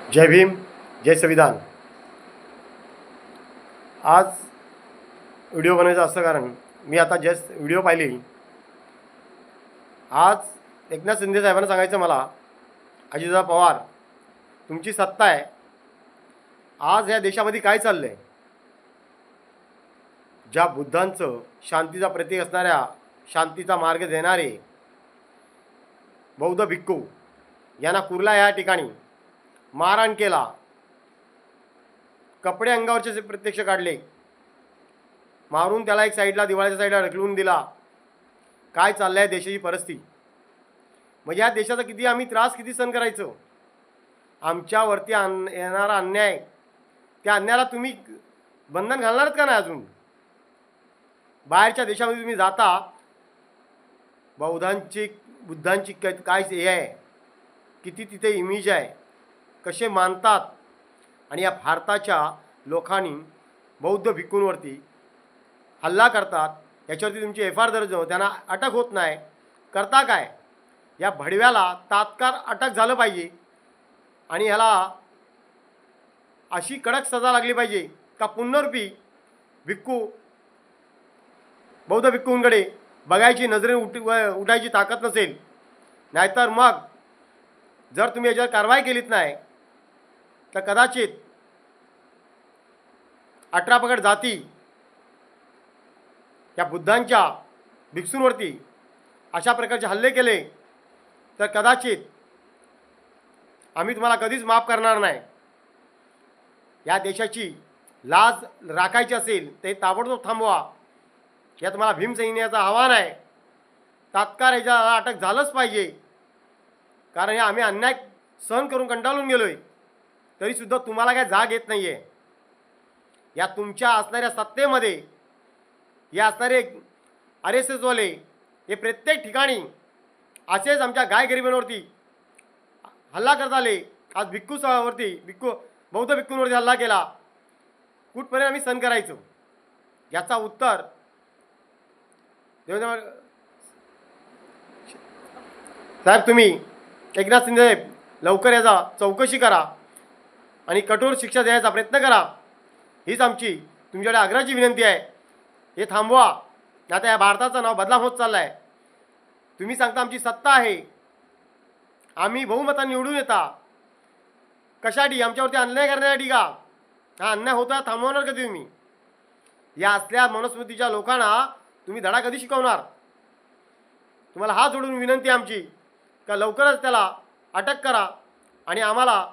जय भीम, जय संविधान। आज व्हिडिओ बनवायचं असं कारण मी आता जस्ट व्हिडिओ पाहिली। आज एकनाथ शिंदे साहेबांना सांगायचं मला, अजितदादा पवार तुमची सत्ता आहे, आज या देशामध्ये काय चाललं आहे? ज्या बुद्धांचं शांतीचा प्रतीक असणाऱ्या शांतीचा मार्ग देणारे बौद्ध भिक्खू यांना कुर्ला या ठिकाणी मारहाण केला, कपडे अंगावरचे प्रत्यक्ष काढले, मारून त्याला एक साईडला दिवाळीच्या साईडला ढकलून दिला। काय चाललं आहे देशाची परिस्थिती? म्हणजे या देशाचा किती आम्ही त्रास किती सहन करायचो? आमच्यावरती येणारा अन्याय, त्या अन्यायाला तुम्ही बंधन घालणारच का नाही? अजून बाहेरच्या देशामध्ये तुम्ही जाता, बुद्धांची काय हे आहे, किती तिथे इमेज आहे, कसे मानतात, आणि या भारताच्या लोकांनी बौद्ध भिक्खूंवरती हल्ला करतात, याच्यावरती तुमची FIR दर्ज हो, त्यांना अटक होत नाही। करता काय? या भडव्याला तात्काळ अटक झालं पाहिजे आणि ह्याला अशी कडक सजा लागली पाहिजे का पुनरुपी भिक्खू बौद्ध भिक्खूंकडे बघायची नजरेने उठायची ताकद नसेल। नाहीतर मग जर तुम्ही याच्यावर कारवाई केलीत नाही तर कदाचित 18 पगड जाती या बुद्धांच्या भिक्षूंवरती अशा प्रकारचे हल्ले केले तर कदाचित आम्ही तुम्हाला कधीच माफ करणार नाही। या देशाची लाज राखायची असेल ते ताबडतोब थांबवा, या तुम्हाला भीमसैन्याचं आव्हान आहे। तात्काळ याच्याला अटक झालंच पाहिजे, कारण हे आम्ही अन्याय सहन करून कंटाळून गेलो आहे, तरीसुद्धा तुम्हाला काय जाग येत नाही आहे। या तुमच्या असणाऱ्या सत्तेमध्ये हे असणारे RSSवाले हे प्रत्येक ठिकाणी असेच आमच्या गायगरिबांवरती हल्ला करत आले। आज बौद्ध भिक्खूंवरती हल्ला केला, कुठपर्यंत आम्ही सहन करायचो? याचा उत्तर साहेब, तुम्ही एकनाथ शिंदे साहेब लवकर याचा चौकशी करा आणि कठोर शिक्षा द्यायचा प्रयत्न करा, हीच आमची तुमच्याकडे आग्रहाची विनंती आहे। हे थांबवा, आता या भारताचं नाव बदनाम होत चाललं आहे। तुम्ही सांगता आमची सत्ता आहे, आम्ही बहुमताने निवडून येता, कशासाठी? आमच्यावरती अन्याय करण्यासाठी का? हा अन्याय होता थांबवणार कधी तुम्ही? या असल्या मनुस्मृतीच्या लोकांना तुम्ही धडा कधी शिकवणार? तुम्हाला हात जोडून विनंती आमची का लवकरच त्याला अटक करा आणि आम्हाला